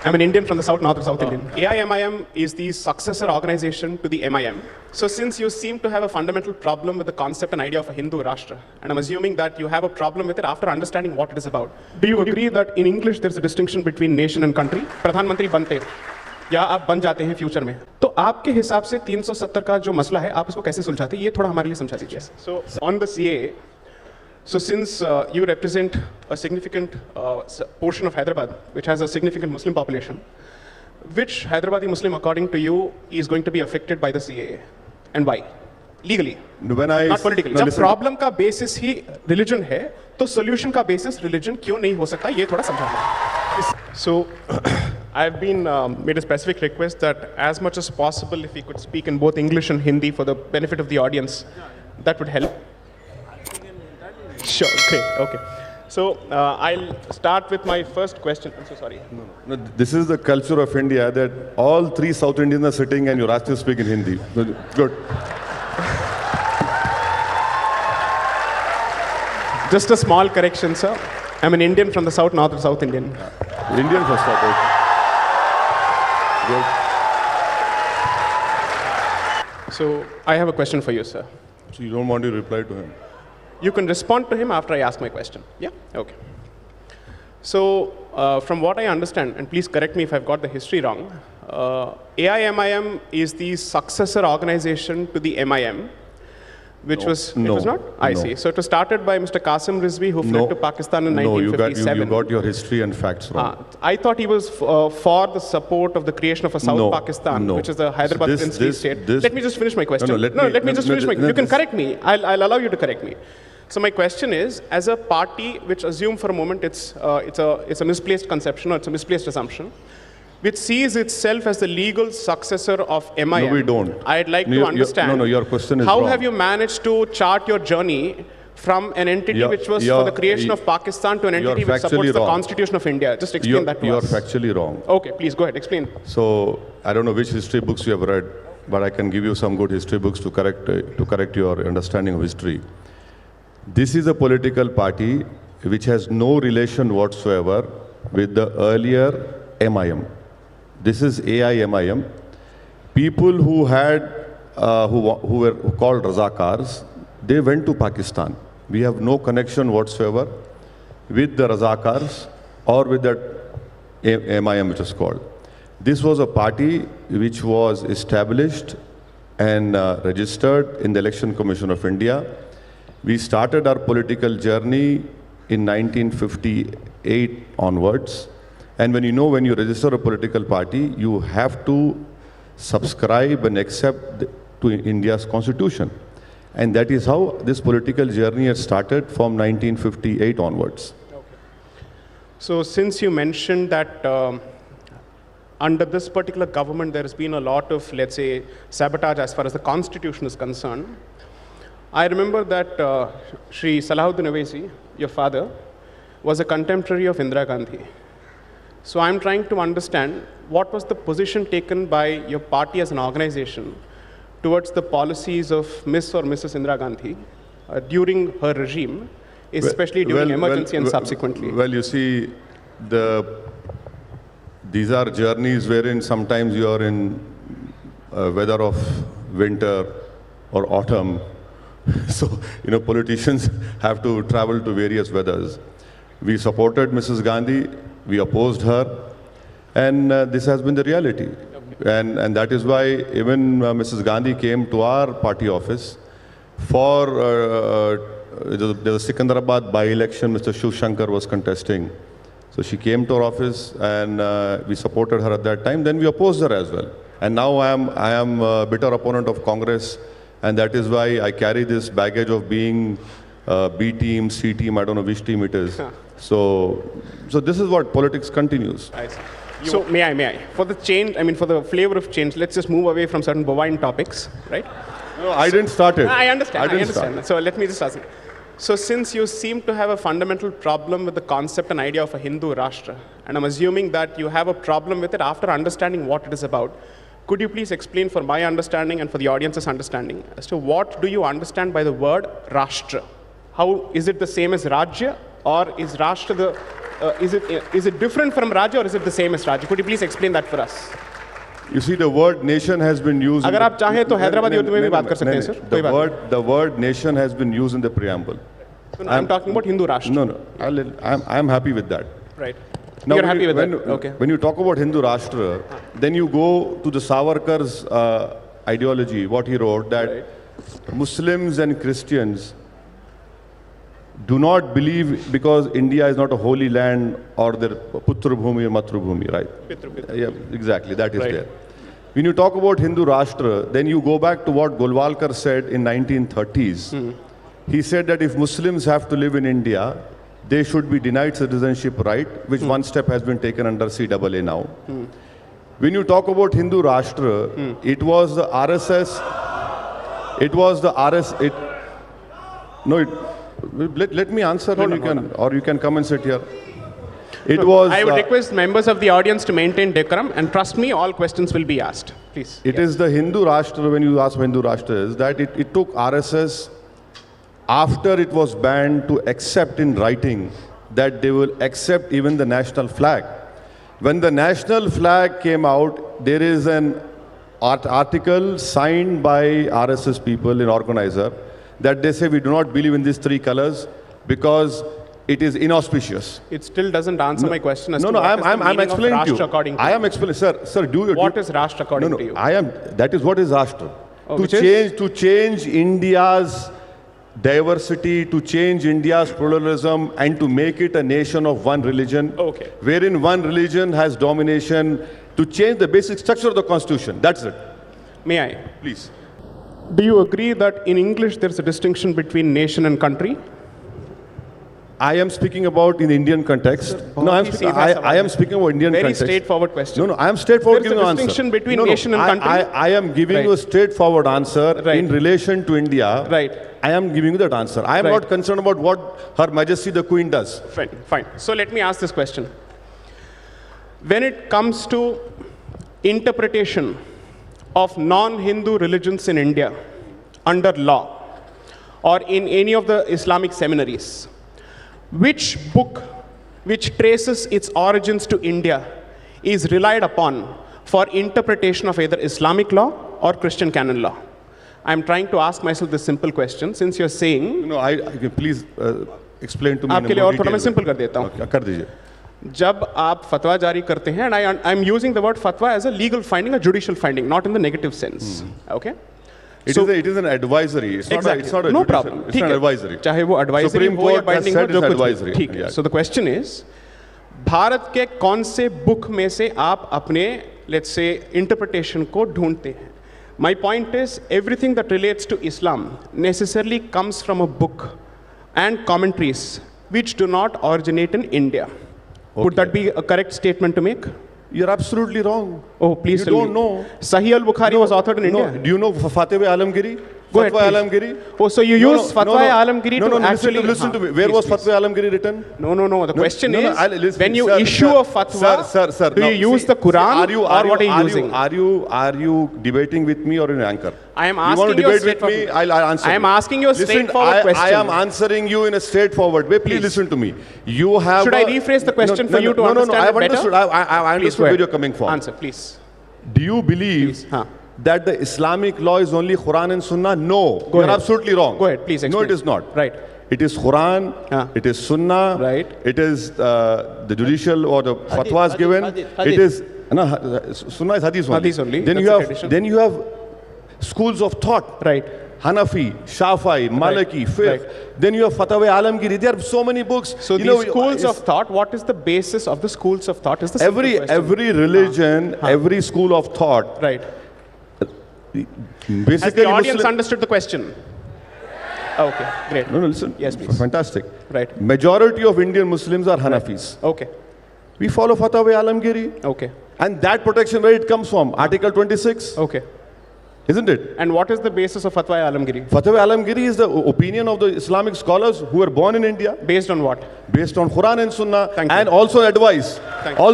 I'm an Indian from the South, North of South Indian. AIMIM is the successor organization to the MIM. So since you seem to have a fundamental problem with the concept and idea of a Hindu Rashtra, and I'm assuming that you have a problem with it after understanding what it is about, do you agree that in English there's a distinction between nation and country? प्रधानमंत्री बनते हो या आप बन जाते हैं future में, तो आपके हिसाब से 370 का जो मसला है आप उसको कैसे सुलझाते हैं, ये थोड़ा हमारे लिए समझा दीजिए. So on the CAA, so since you represent a significant portion of Hyderabad, which has a significant Muslim population, which Hyderabadi Muslim, according to you, is going to be affected by the CAA, and why? Legally, not politically. जब problem का basis ही religion है, तो solution का basis religion क्यों नहीं हो सकता? ये थोड़ा समझाना. So, I've been made a specific request that as much as possible, if we could speak in both English and Hindi for the benefit of the audience, that would help. Sure, great, okay. So, I'll start with my first question. I'm so sorry. No, this is the culture of India that all three South Indians are sitting and you're asked to speak in Hindi. Good. Just a small correction, sir. I'm an Indian from the South, North of South Indian. Indian first, okay. Good. So, I have a question for you, sir. So you don't want to reply to him? You can respond to him after I ask my question. Yeah? Okay. So, from what I understand, and please correct me if I've got the history wrong, AIMIM is the successor organization to the MIM, which was, it was not? I see. So it was started by Mr. Qasim Rizvi, who fled to Pakistan in 1957. No, you got your history and facts wrong. I thought he was for the support of the creation of a South Pakistan, which is the Hyderabad princely state. Let me just finish my question. Let me just finish my question. You can correct me. I'll allow you to correct me. So my question is, as a party which assume for a moment it's a misplaced conception or it's a misplaced assumption, which sees itself as the legal successor of MIM. No, we don't. I'd like to understand. Your question is how wrong. have you managed to chart your journey from an entity which was for the creation of Pakistan to an entity which supports the Constitution of India? Just explain that to us. You're factually wrong. Okay, please go ahead, explain. So, I don't know which history books you have read, but I can give you some good history books to correct your understanding of history. This is a political party which has no relation whatsoever with the earlier MIM. This is AIMIM. People who were called Razakars, they went to Pakistan. We have no connection whatsoever with the Razakars or with that MIM which is called. This was a party which was established and registered in the Election Commission of India. We started our political journey in 1958 onwards. And when you register a political party, you have to subscribe and accept to India's constitution. And that is how this political journey has started from 1958 onwards. Okay. So since you mentioned that under this particular government, there has been a lot of, let's say, sabotage as far as the constitution is concerned, I remember that Shri Salahuddin Owaisi, your father, was a contemporary of Indira Gandhi. So I'm trying to understand what was the position taken by your party as an organization towards the policies of Miss or Mrs. Indira Gandhi during her regime, especially during emergency and subsequently. Well, you see, these are journeys wherein sometimes you are in weather of winter or autumn. So, politicians have to travel to various weathers. We supported Mrs. Gandhi. We opposed her, and this has been the reality. And that is why even Mrs. Gandhi came to our party office for the Secunderabad by-election. Mr. Shiv Shankar was contesting. So she came to our office and we supported her at that time. Then we opposed her as well. And now I am a bitter opponent of Congress, and that is why I carry this baggage of being B team, C team, I don't know which team it is. So this is what politics continues. I see. So may I? For the change, for the flavor of change, let's just move away from certain bovine topics, right? No, I didn't start it. I understand. So let me just ask you. So since you seem to have a fundamental problem with the concept and idea of a Hindu Rashtra, and I'm assuming that you have a problem with it after understanding what it is about, could you please explain for my understanding and for the audience's understanding as to what do you understand by the word Rashtra? How is it the same as Rajya, or is Rashtra is it different from Raj or is it the same as Raj? Could you please explain that for us? You see, the word nation has been used. अगर आप चाहें तो हैदराबादी उर्दू में भी बात कर सकते हैं, sir. कोई बात नहीं. The word nation has been used in the preamble. No, I'm talking about Hindu Rashtra. No. I'm happy with that. Right. Now, You're happy with that? Okay. When you talk about Hindu Rashtra, then you go to the Savarkar's ideology, what he wrote, that Muslims and Christians do not believe because India is not a holy land or their Putra Bhumi or Matru Bhumi, right? Yeah, exactly, that is Right. there. When you talk about Hindu Rashtra, then you go back to what Golwalkar said in 1930s. He said that if Muslims have to live in India, they should be denied citizenship right, which one step has been taken under CAA now. When you talk about Hindu Rashtra, it was the RSS, it was the let me answer, or you can come and sit here. It was. I would request members of the audience to maintain decorum, and trust me, all questions will be asked. Please. It is the Hindu Rashtra, when you ask Hindu Rashtra is, that it took RSS, after it was banned, to accept in writing that they will accept even the national flag. When the national flag came out, there is an article signed by RSS people, an organizer, that they say we do not believe in these three colors because it is inauspicious. It still doesn't answer my question as to No, what is the I'm meaning of explaining to Rashtra you. according to I you. am explaining, sir. What is Rashtra according to you? That is what is Rashtra. Which is? To change India's diversity, to change India's pluralism, and to make it a nation of one religion, Okay. wherein one religion has domination, to change the basic structure of the constitution. That's it. May I? Please. Do you agree that in English there's a distinction between nation and country? I am speaking about in Indian context. No, I am speaking about Indian Very context. straightforward question. No, I am straightforward There is giving a an answer. distinction between nation and country? I am giving you a Right. straightforward answer Right. in relation to India. Right. I am giving you that answer. I am Right. not concerned about what Her Majesty the Queen does. Fine. So let me ask this question. When it comes to interpretation of non-Hindu religions in India under law or in any of the Islamic seminaries, which book which traces its origins to India is relied upon for interpretation of either Islamic law or Christian canon law? I'm trying to ask myself this simple question since you're saying No, please explain to me in आपके लिए more और थोड़ा मैं detail. Simple कर देता हूँ. Okay, कर दीजिए. जब आप फतवा जारी करते हैं, and I'm using the word fatwa as a legal finding, a judicial finding, not in the negative sense. Okay? It is an advisory. It's not a No judicial. problem. It's ठीक an है. advisory. चाहे वो advisory Supreme हो या Court has binding हो, said जो it's कुछ भी. advisory. ठीक है. Yeah. So the question is, Bharat के कौन से book में से आप अपने, let's say, interpretation को ढूंढते हैं? My point is, everything that relates to Islam necessarily comes from a book and commentaries which do not originate in India. Would that be a correct statement to make? You're absolutely wrong. Oh, please You tell don't me. know. Sahih al-Bukhari was authored in India. No, do you know Fatwa Alamgiri? Go ahead, Fatwa please. Alamgiri? Oh, so you use Fatwa Alamgiri to actually... Listen to me. Where was Fatwa Alamgiri written? No. The question is, listen, when you sir, issue sir, a fatwa, sir, do now, you use see, the Quran see, or what are you using? Are you debating with me or an anchor? I am You want asking to you a debate with me? straightforward- I'll answer I am you. asking you a Listen, straightforward question. I am answering you in a straightforward way. Please listen to me. You have. Should I rephrase the question for you to understand I have it better? understood. I Please understood go where ahead. you're coming from. Answer, please. Do you believe Please, huh. that the Islamic law is only Quran and Sunnah? No. Go You're ahead. absolutely wrong. Go ahead, please No, explain. it is not. Right. It is Quran, it is Sunnah, Right. it is the judicial or the fatwas given. Hadith. It is Sunnah is Hadith only. Hadith only, Then that's you the have tradition. schools of thought. Right. Hanafi, Shafi'i, Maliki, Fiqh. Right. Then you have Fatwa Alamgiri. There are so many books. So You these know, schools of it's- thought, what is the basis of the schools of thought? Is the simple question. every religion, every school of thought, Right. basically Has the audience Muslim- understood the question? Okay, great. No, listen. Yes, please. Fantastic. Right. Majority of Indian Muslims are Hanafis. Okay, We follow Fatwa Alamgiri. okay, And that protection, where it comes from? Article 26, okay. isn't it? And what is the basis of Fatwa Alamgiri? Fatwa Alamgiri is the opinion of the Islamic scholars who were born in India, Based on what? based on Quran and Sunnah, Thank you. and also advice. Thank you.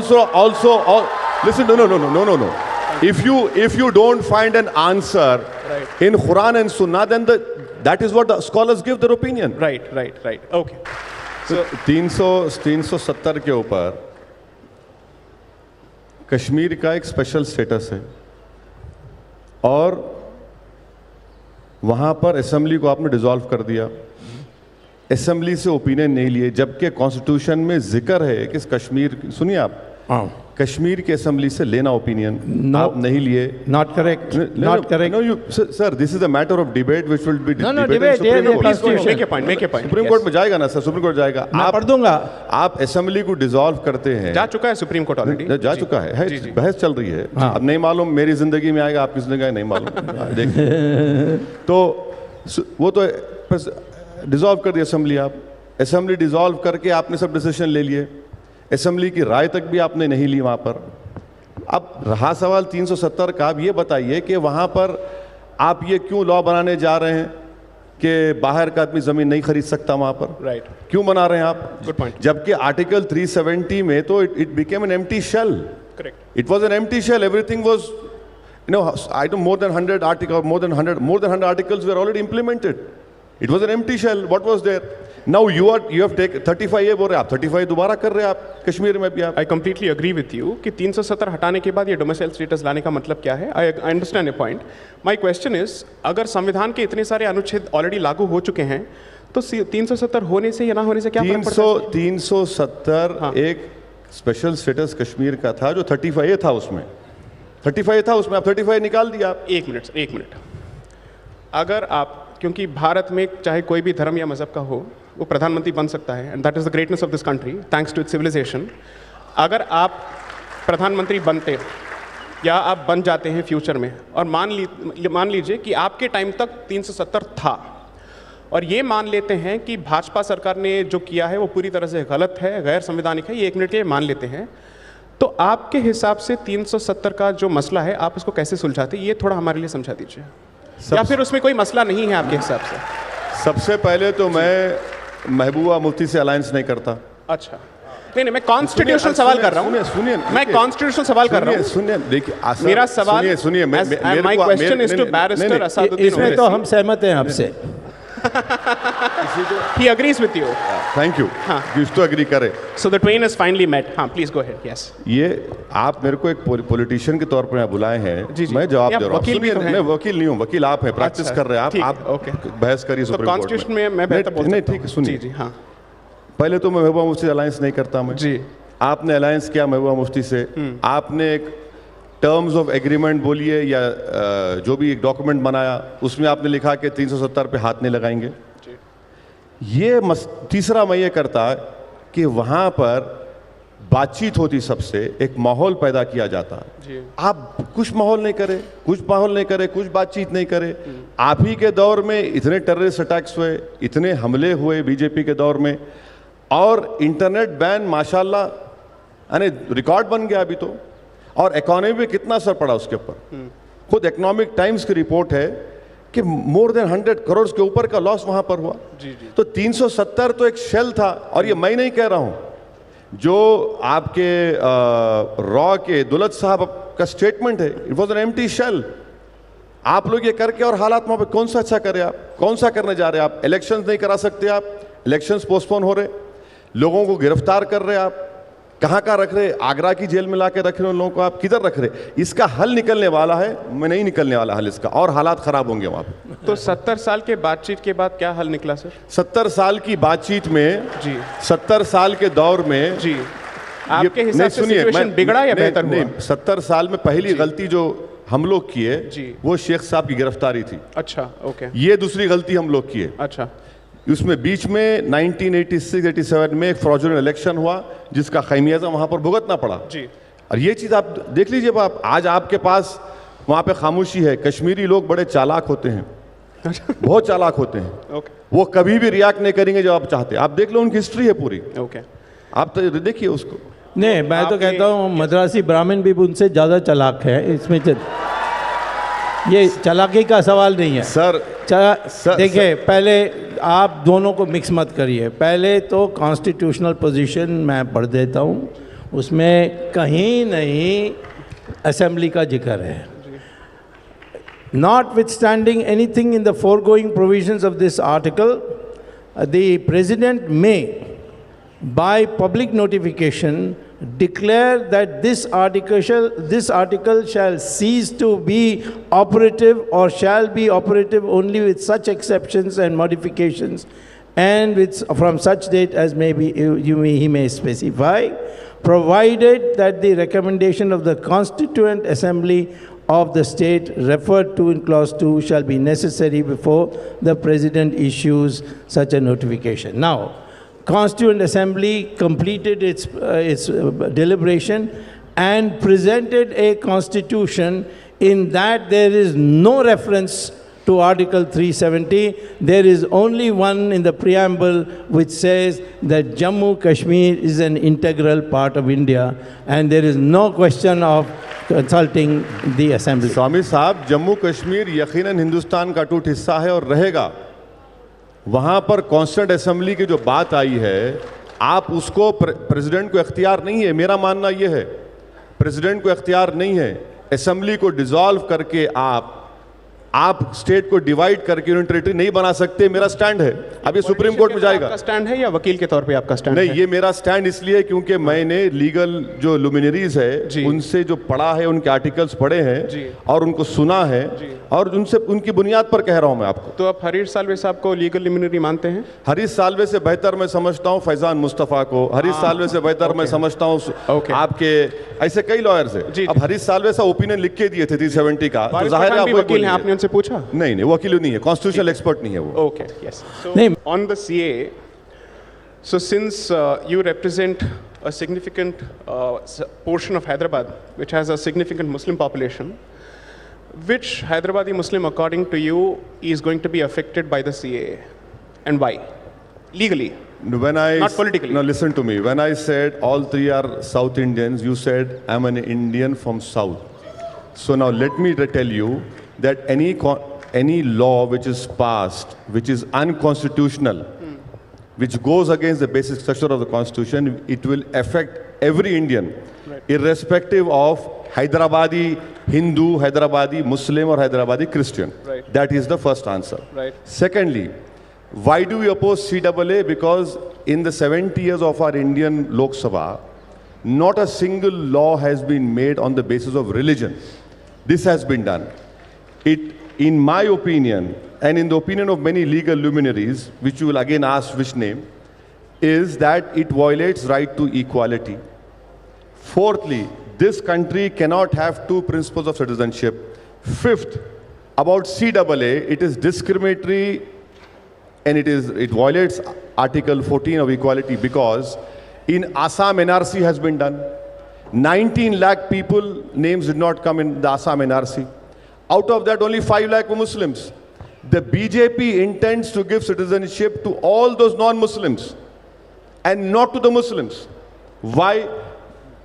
Listen, no. If you don't find an answer in Quran and Sunnah, then that is what the scholars give their opinion. Right. Okay. So 370 के ऊपर कश्मीर का एक special status है और वहाँ पर assembly को आपने डिसॉल्व कर दिया, असेंबली से ओपिनियन नहीं लिए, जबकि कॉन्स्टिट्यूशन में जिक्र है कि कश्मीर, सुनिए आप, कश्मीर की असेंबली से लेना ओपिनियन, आप नहीं लिए। Not correct. Not correct. No, sir, this is a matter of debate which will be No, debated in debate, Supreme yes, Court. yes, make a point, make a point. Supreme court में जाएगा ना sir, supreme court जाएगा। मैं पढ़ दूंगा। आप assembly को dissolve करते हैं, जा चुका है सुप्रीम कोर्ट ऑलरेडी, जा चुका है, जी, जी। बहस चल रही है। हाँ। अब नहीं मालूम मेरी जिंदगी में आएगा, आपकी जिंदगी में नहीं मालूम। देखिए तो वो तो डिसॉल्व कर दी असेंबली, आप असेंबली डिसॉल्व करके आपने सब डिसीजन ले लिए, असेंबली की राय तक भी आपने नहीं ली वहाँ पर। अब रहा सवाल 370 का, आप ये बताइए कि वहाँ पर आप ये क्यों लॉ बनाने जा रहे हैं कि बाहर का आदमी ज़मीन नहीं खरीद सकता वहाँ पर? राइट, क्यों बना रहे हैं आप? Good point. जबकि आर्टिकल 370 में तो it became an empty shell, correct. It was an empty shell, everything was, you know, I don't, more than 100 articles, more than 100 articles were already implemented. It was an empty shell. What was there? Now you have taken 35 ये बोल रहे, आप 35 दोबारा कर रहे हैं आप कश्मीर में भी आप। I completely agree with you कि 370 हटाने के बाद ये डोमिसाइल स्टेटस लाने का मतलब क्या है। I understand A point. My question is, अगर संविधान के इतने सारे अनुच्छेद ऑलरेडी लागू हो चुके हैं तो 370 होने से या ना होने से क्या फर्क पड़ता है? 370 एक स्पेशल स्टेटस कश्मीर का था जो 35 था, उसमें 35 था, उसमें आप 35 निकाल दिया आप। एक मिनट। अगर आप, क्योंकि भारत में चाहे कोई भी धर्म या मजहब का हो, वो प्रधानमंत्री बन सकता है, and that is the greatness of this country thanks to its civilisation. अगर आप प्रधानमंत्री बनते या आप बन जाते हैं फ्यूचर में, और मान लीजिए कि आपके टाइम तक 370 था, और ये मान लेते हैं कि भाजपा सरकार ने जो किया है वो पूरी तरह से गलत है, गैर संवैधानिक है, ये 1 मिनट के लिए मान लेते हैं, तो आपके हिसाब से 370 का जो मसला है आप उसको कैसे सुलझाते, ये थोड़ा हमारे लिए समझा दीजिए। या फिर उसमें कोई मसला नहीं है आपके हिसाब से? सबसे पहले तो मैं महबूबा मुफ्ती से अलायंस नहीं करता। अच्छा, नहीं, मैं कॉन्स्टिट्यूशनल सवाल कर रहा हूँ। सुनिए, मैं कॉन्स्टिट्यूशनल सवाल कर रहा हूँ। सुनिए, देखिए मेरा सवाल, सुनिए, my question is to barrister Asaduddin इसमें तो हम सहमत हैं आपसे। He agrees with you. Thank you, कुछ तो एग्री करे। So the twain is finally met. हाँ, प्लीज गो अहेड। यस, ये आप मेरे को एक पॉलिटिशियन के तौर पर यहाँ बुलाए हैं, जी, जी। मैं जवाब आप दे रहा हूँ। वकील भी तो हैं। मैं वकील नहीं हूँ, वकील आप हैं, प्रैक्टिस अच्छा, कर रहे हैं ठीक, आप ओके। बहस करिए तो सुप्रीम कोर्ट कॉन्स्टिट्यूशन में मैं बेहतर बोल नहीं, सकता ठीक है, हूँ। सुनिए। जी, हाँ। पहले तो मैं महबूबा मुफ्ती से अलायंस नहीं करता मैं जी। आपने अलायंस किया महबूबा मुफ्ती से, आपने एक टर्म्स ऑफ एग्रीमेंट बोलिए या जो भी एक डॉक्यूमेंट बनाया, उसमें आपने लिखा कि 370 पे हाथ नहीं लगाएंगे। ये तीसरा मैं ये करता कि वहाँ पर बातचीत होती, सबसे एक माहौल पैदा किया जाता। आप कुछ माहौल नहीं करे, कुछ बातचीत नहीं करे। आप ही के दौर में इतने टेररिस्ट अटैक्स हुए, इतने हमले हुए बीजेपी के दौर में, और इंटरनेट बैन माशाल्लाह यानी रिकॉर्ड बन गया अभी तो, और इकोनॉमी पे कितना असर पड़ा उसके ऊपर। खुद इकोनॉमिक टाइम्स की रिपोर्ट है कि मोर देन 100 करोड़ के ऊपर का लॉस वहां पर हुआ। तो 370 तो एक शेल था, और ये मैं नहीं कह रहा हूं, जो आपके रॉ के दुलत साहब का स्टेटमेंट है, it was an empty shell. आप लोग ये करके और हालात वहां पर कौन सा अच्छा करे, आप कौन सा करने जा रहे हैं? आप इलेक्शंस नहीं करा सकते, आप इलेक्शंस पोस्टपोन हो रहे, लोगों को गिरफ्तार कर रहे, आप कहाँ रख रहे? आगरा की जेल में ला के रख रहे उन लोगों को, आप किधर रख रहे? इसका हल निकलने वाला है, मैं नहीं निकलने वाला हल इसका, और हालात खराब होंगे वहां पे। तो 70 साल के बातचीत के बाद क्या हल निकला सर? 70 साल की बातचीत में जी, 70 साल के दौर में जी, आपके हिसाब से सिचुएशन बिगड़ा या बेहतर हुआ? नहीं, 70 साल में पहली गलती जो हम लोग किए वो शेख साहब की गिरफ्तारी थी। अच्छा, ओके। ये दूसरी गलती हम लोग किए। अच्छा, उसमें बीच में 1986-87 में एक फ्रॉडुलेंट इलेक्शन हुआ, जिसका खैमियाजा वहां पर भुगतना पड़ा जी। और ये चीज आप देख लीजिए, आप आज आपके पास वहां पे खामोशी है। कश्मीरी लोग बड़े चालाक होते हैं, बहुत चालाक होते हैं। ओके, वो कभी भी रिएक्ट नहीं करेंगे जब आप चाहते। आप देख लो, उनकी हिस्ट्री है पूरी, ओके। आप तो देखिए उसको। नहीं, मैं तो कहता हूँ मद्रासी ब्राह्मण भी उनसे ज़्यादा चालाक है। इसमें ये चालाकी का सवाल नहीं है सर। देखिए, पहले आप दोनों को मिक्स मत करिए। पहले तो कॉन्स्टिट्यूशनल पोजीशन मैं पढ़ देता हूँ, उसमें कहीं नहीं असेंबली का जिक्र है। Notwithstanding anything in the foregoing provisions of this article, the President may by public notification declare that this article shall cease to be operative or shall be operative only with such exceptions and modifications and from such date as he may specify, provided that the recommendation of the Constituent Assembly of the state referred to in clause 2 shall be necessary before the President issues such a notification. Now, Constituent Assembly completed its deliberation and presented a constitution in that there is no reference to Article 370. There is only one in the preamble which says that Jammu Kashmir is an integral part of India and there is no question of consulting the Assembly. स्वामी साहब, जम्मू कश्मीर यकीनन हिंदुस्तान का टूट हिस्सा है और रहेगा। वहां पर कॉन्स्टिट्यूएंट असेंबली की जो बात आई है, आप उसको प्रेसिडेंट को इख्तियार नहीं है, मेरा मानना यह है, प्रेसिडेंट को इख्तियार नहीं है। असेंबली को डिसॉल्व करके आप स्टेट को डिवाइड करके यूनियन टेरिटरी नहीं बना सकते, मेरा स्टैंड है। अब ये सुप्रीम कोर्ट में जाएगा। आपका स्टैंड है या वकील के तौर पे आपका स्टैंड नहीं, है? ये मेरा स्टैंड इसलिए क्योंकि मैंने लीगल जो लुमिनरीज है उनसे जो पढ़ा है, उनके आर्टिकल्स पढ़े हैं और उनको सुना है और उनसे उनकी बुनियाद पर कह रहा हूं मैं आपको। तो आप हरीश साल्वे साहब को लीगल लुमिनरी मानते हैं? हरीश साल्वे से बेहतर मैं समझता हूं फैजान मुस्तफा को, हरीश साल्वे से बेहतर मैं समझता हूं आपके ऐसे कई लॉयर्स हैं। अब हरीश साल्वे साहब ओपिनियन लिख के दिए थे 370 का, तो जाहिर है आप वकील हैं, आपने उनसे पूछा? नहीं, वकील नहीं है, कॉन्स्टिट्यूशनल एक्सपर्ट नहीं है वो। Okay, yes. So on the CA, so since you represent a significant portion of Hyderabad, which has a significant Muslim population, which Hyderabadi Muslim, according to you, is going to be affected by the CA, and why? Legally. Not politically. No, listen to me. When I said all three are South Indians, you said I'm an Indian from South. So now let me tell you that any law which is passed, which is unconstitutional, which goes against the basic structure of the Constitution, it will affect every Indian, irrespective of Hyderabadi Hindu, Hyderabadi Muslim or Hyderabadi Christian. Right. That is the first answer. Right. Secondly, why do we oppose CAA? Because in the 70 years of our Indian Lok Sabha, not a single law has been made on the basis of religion. This has been done. In my opinion, and in the opinion of many legal luminaries, which you will again ask which name, is that it violates right to equality. Fourthly, this country cannot have two principles of citizenship. Fifth, about CAA, it is discriminatory and it violates Article 14 of equality because in Assam NRC has been done. 19 lakh people names did not come in the Assam NRC. Out of that, only 5 lakh were Muslims. The BJP intends to give citizenship to all those non-Muslims and not to the Muslims. Why?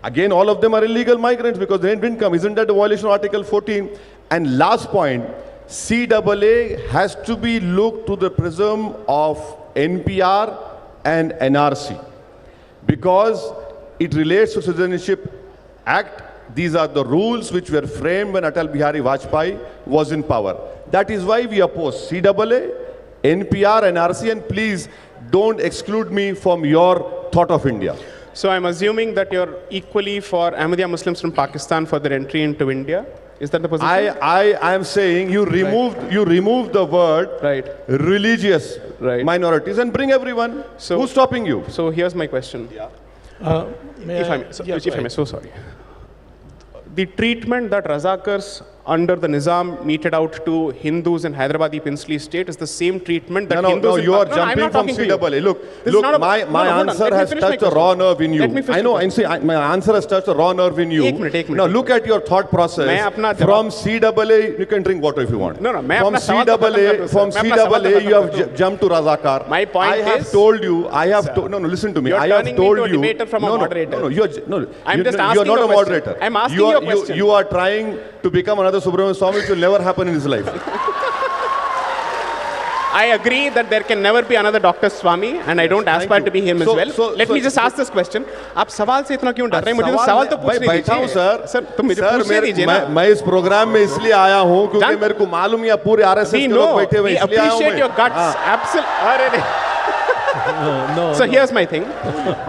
Again, all of them are illegal migrants because they didn't come. Isn't that a violation of Article 14? And last point, CAA has to be looked to the prism of NPR and NRC because it relates to Citizenship Act. These are the rules which were framed when Atal Bihari Vajpayee was in power. That is why we oppose CAA, NPR, NRC, and please don't exclude me from your thought of India. So I'm assuming that you're equally for Ahmadiyya Muslims from Pakistan for their entry into India. Is that the position? I am saying you removed the word religious minorities and bring everyone. So who's stopping you? So here's my question. If I may, so sorry. The treatment that Razakars under the Nizam meted out to Hindus in Hyderabadi Peninsular state is the same treatment that Hindus No, in you are Pakistan. jumping from CAA. Look, my answer has touched a raw nerve in you. I know, my answer has touched a raw nerve in you. Ek minute. Now look at your thought process. From CAA, you can drink water if you want. From CAA, you have jumped to Razakar. My point is, I have told you, listen to me. I have told you. You're turning me into a debater from a moderator. I'm just You are not a moderator. I'm asking you a question. You are trying to become another Subramanian Swami, which will never happen in his life. I agree that there can never be another Dr. Swami, and I don't aspire to be him as well. Let me just ask this question. आप सवाल से इतना क्यों डर रहे हैं? मुझे सवाल तो पूछने दीजिए। बैठा हूँ सर, तो मुझे पूछने दीजिए ना। मैं इस प्रोग्राम में इसलिए आया हूँ क्योंकि मेरे को मालूम है पूरे RSS के लोग बैठे हुए इसलिए आया हूँ मैं। We appreciate your guts. Absolutely. no, So here's my thing.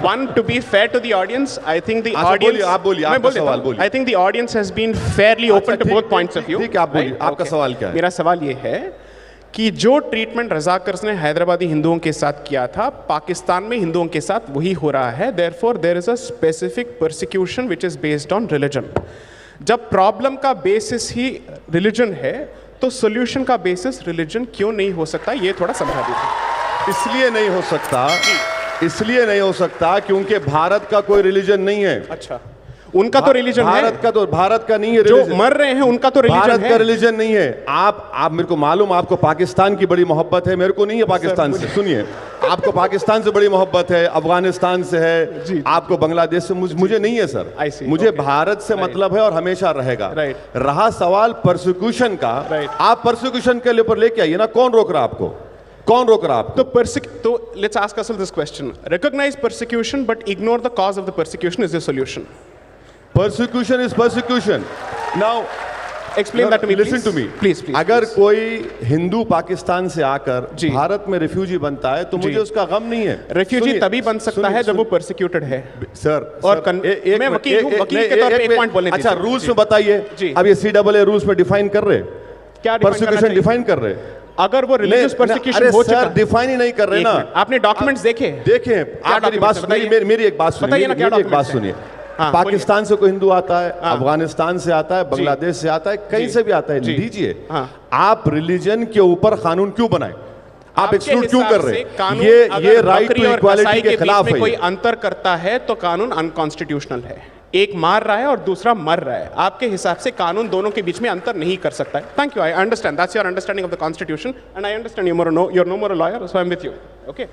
One, to be fair to the audience, I think the अच्छा, audience. बोलिए, आप बोलिए, मैं आपका बोल देता सवाल हूँ. बोलिए। I think the audience has been fairly open to ठीक, both ठीक, points of view. ठीक है, आप बोलिए, right? आपका सवाल क्या है? मेरा सवाल ये है कि जो ट्रीटमेंट रजाकर्स ने हैदराबादी हिंदुओं के साथ किया था, पाकिस्तान में हिंदुओं के साथ वही हो रहा है. Therefore, there is a specific persecution which is based on religion. जब प्रॉब्लम का बेसिस ही रिलीजन है, तो सोल्यूशन का बेसिस रिलीजन क्यों नहीं हो सकता? ये थोड़ा समझा दीजिए. इसलिए नहीं हो सकता, इसलिए नहीं हो सकता क्योंकि भारत का कोई रिलीजन नहीं है। अच्छा, उनका तो रिलीजन है। भारत का नहीं है जो religion। मर रहे हैं उनका तो रिलीजन भारत है। का रिलीजन नहीं है। आप मेरे को मालूम, आपको पाकिस्तान की बड़ी मोहब्बत है, मेरे को नहीं है पाकिस्तान से। सुनिए, आपको पाकिस्तान से बड़ी मोहब्बत है, अफगानिस्तान से है, आपको बांग्लादेश से, मुझे नहीं है सर। I see, मुझे okay. भारत से मतलब है और हमेशा रहेगा। Right. रहा सवाल परसिक्यूशन का, Right. आप परसिक्यूशन के ऊपर लेके आइए ना, कौन रोक रहा आपको? कौन रोक रहा आपको? तो let's ask ourselves this question. Recognize persecution but ignore the cause of the persecution is the solution. Persecution is persecution. Now, Explain that to me, listen please. to me. Please. अगर कोई हिंदू पाकिस्तान से आकर जी। भारत में रिफ्यूजी बनता है तो मुझे उसका गम नहीं है। रेफ्यूजी सुनिए, तभी बन सकता सुनिए, है जब वो सुनिए। परसिक्यूटेड है। सर और सर, कन- एक मैं मिनट, वकील हूँ, वकील नहीं, के तौर पे एक मिनट। पॉइंट बोलने अच्छा, दीजिए। रूल्स जी। में बताइए। जी। अब ये CAA रूल्स में डिफाइन कर रहे, क्या define करना परसिक्यूशन चाहिए? डिफाइन कर रहे। अगर वो रिलीजियस परसिक्यूशन हो चुका है, डिफाइन ही नहीं कर रहे एक ना। मिनट, आपने डॉक्यूमेंट्स देखे? देखें, आप मेरी बात documents है? सुनिए, बताइए। मेरी एक बात बताइए ना, सुनिए, क्या मेरी एक बात documents सुनिए। हैं? हाँ, पाकिस्तान से कोई हिंदू आता है, अफगानिस्तान से आता है, बांग्लादेश से आता है, कहीं जी। से भी आता है, जी। दीजिए। हाँ। आप रिलीजन के ऊपर कानून क्यों बनाए? आप आपके एक्सक्लूड क्यों हिसाब कर रहे से हैं? कानून ये अगर राइट बकरी टू और इक्वालिटी कसाई के बीच खिलाफ में है। कोई ये। अंतर करता है तो कानून अनकॉन्स्टिट्यूशनल है। एक मार रहा है और दूसरा मर रहा है। आपके हिसाब से कानून दोनों के बीच में अंतर नहीं कर सकता है। Thank you, I understand, that's your understanding of the constitution and I understand you're no more a lawyer, so I'm with you. Okay.